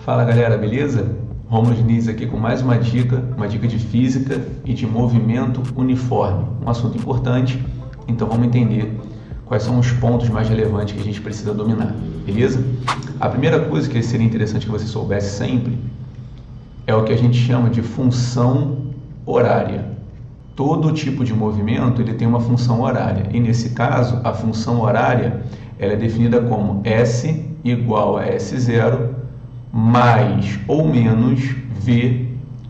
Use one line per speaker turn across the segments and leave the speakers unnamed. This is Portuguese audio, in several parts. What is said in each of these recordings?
Fala galera, beleza? Rômulo Diniz aqui com mais uma dica de física e de movimento uniforme. Um assunto importante, então vamos entender quais são os pontos mais relevantes que a gente precisa dominar, beleza? A primeira coisa que seria interessante que você soubesse sempre é o que a gente chama de função horária. Todo tipo de movimento ele tem uma função horária e nesse caso a função horária ela é definida como S igual a S0 mais ou menos V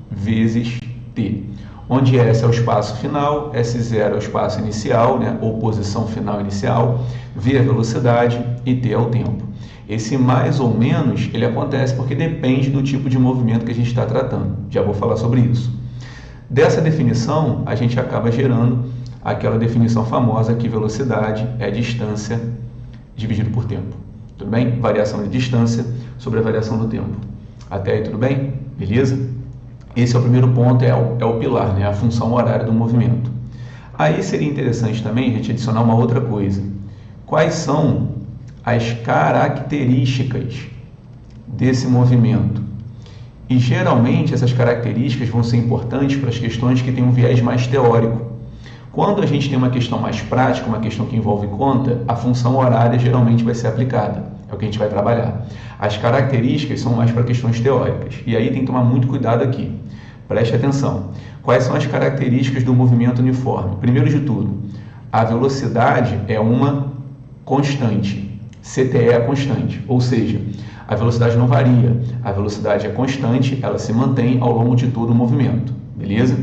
vezes T, onde S é o espaço final, S0 é o espaço inicial, ou posição final inicial, V é a velocidade e T é o tempo. Esse mais ou menos ele acontece porque depende do tipo de movimento que a gente está tratando. Já vou falar sobre isso. Dessa definição, a gente acaba gerando aquela definição famosa que velocidade é distância dividido por tempo. Tudo bem? Variação de distância sobre a variação do tempo. Até aí tudo bem? Beleza? Esse é o primeiro ponto, é o pilar, a função horária do movimento. Aí seria interessante também a gente adicionar uma outra coisa. Quais são as características desse movimento? E geralmente essas características vão ser importantes para as questões que têm um viés mais teórico. Quando a gente tem uma questão mais prática, uma questão que envolve conta, a função horária geralmente vai ser aplicada. É o que a gente vai trabalhar. As características são mais para questões teóricas. E aí tem que tomar muito cuidado aqui. Preste atenção. Quais são as características do movimento uniforme? Primeiro de tudo, a velocidade é uma constante. CTE é a constante. Ou seja, a velocidade não varia. A velocidade é constante, ela se mantém ao longo de todo o movimento. Beleza?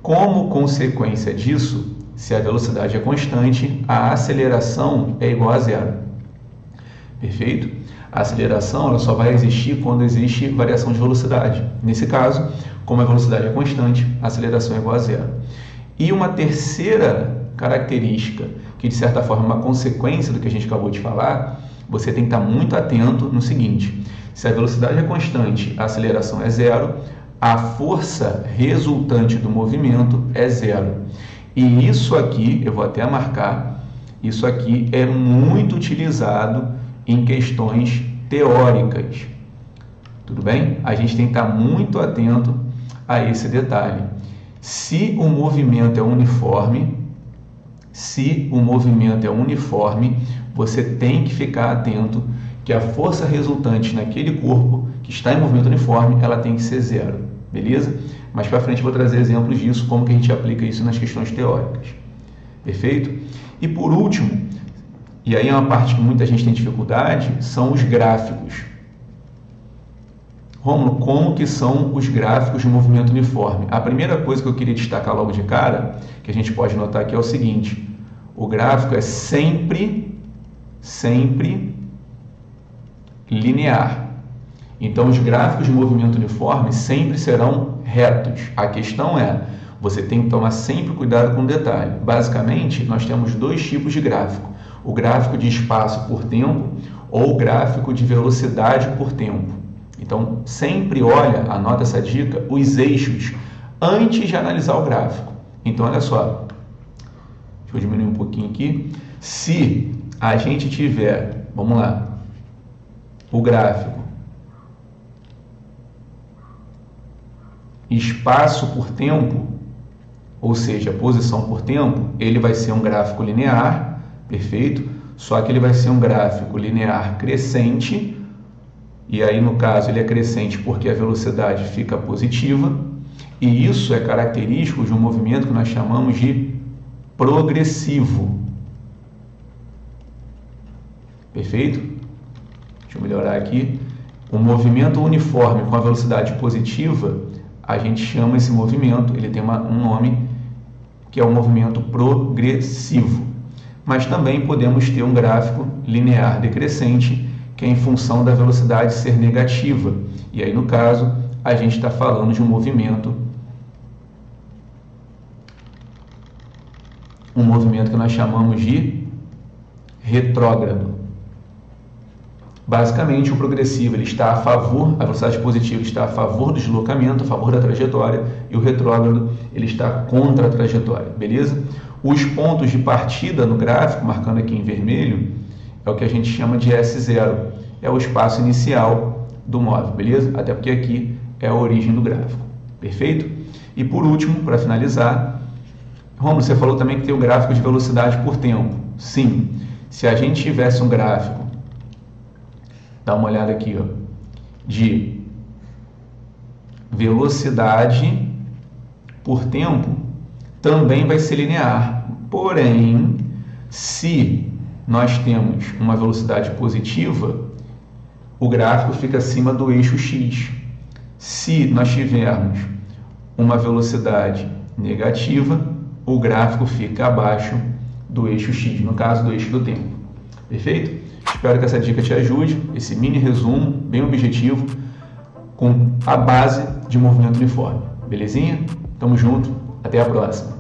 Como consequência disso, se a velocidade é constante, a aceleração é igual a zero. Perfeito? A aceleração ela só vai existir quando existe variação de velocidade. Nesse caso, como a velocidade é constante, a aceleração é igual a zero. E uma terceira característica, que de certa forma é uma consequência do que a gente acabou de falar, você tem que estar muito atento no seguinte: se a velocidade é constante, a aceleração é zero, a força resultante do movimento é zero. E isso aqui, eu vou até marcar, isso aqui é muito utilizado em questões teóricas. Tudo bem? A gente tem que estar muito atento a esse detalhe. Se o movimento é uniforme, você tem que ficar atento que a força resultante naquele corpo que está em movimento uniforme, ela tem que ser zero, beleza? Mais para frente eu vou trazer exemplos disso, como que a gente aplica isso nas questões teóricas. Perfeito? E por último, e aí é uma parte que muita gente tem dificuldade, são os gráficos. Rômulo, como que são os gráficos de movimento uniforme? A primeira coisa que eu queria destacar logo de cara, que a gente pode notar aqui é o seguinte: o gráfico é sempre linear. Então, os gráficos de movimento uniforme sempre serão retos. A questão é, você tem que tomar sempre cuidado com o detalhe. Basicamente, nós temos dois tipos de gráfico: o gráfico de espaço por tempo ou o gráfico de velocidade por tempo. Então, sempre olha, anota essa dica, os eixos antes de analisar o gráfico. Então, olha só, deixa eu diminuir um pouquinho aqui. Se a gente tiver, vamos lá, o gráfico espaço por tempo, ou seja, posição por tempo, ele vai ser um gráfico linear, perfeito? Só que ele vai ser um gráfico linear crescente, e aí no caso ele é crescente porque a velocidade fica positiva, e isso é característico de um movimento que nós chamamos de progressivo. Perfeito? Deixa eu melhorar aqui. Um movimento uniforme com a velocidade positiva, a gente chama esse movimento, ele tem um nome que é o movimento progressivo. Mas também podemos ter um gráfico linear decrescente, que é em função da velocidade ser negativa. E aí, no caso, a gente está falando de um movimento que nós chamamos de retrógrado. Basicamente, o progressivo ele está a favor, a velocidade positiva está a favor do deslocamento, a favor da trajetória, e o retrógrado ele está contra a trajetória, beleza? Os pontos de partida no gráfico, marcando aqui em vermelho, é o que a gente chama de S0, é o espaço inicial, do móvel, beleza? Até porque aqui é a origem do gráfico, perfeito? E por último, para finalizar, Romulo, você falou também que tem o gráfico de velocidade por tempo. Sim, se a gente tivesse um gráfico, dá uma olhada aqui, ó, de velocidade por tempo, também vai ser linear. Porém, se nós temos uma velocidade positiva, o gráfico fica acima do eixo X. Se nós tivermos uma velocidade negativa, o gráfico fica abaixo do eixo X, no caso do eixo do tempo. Perfeito? Espero que essa dica te ajude, esse mini resumo, bem objetivo, com a base de movimento uniforme. Belezinha? Tamo junto, até a próxima!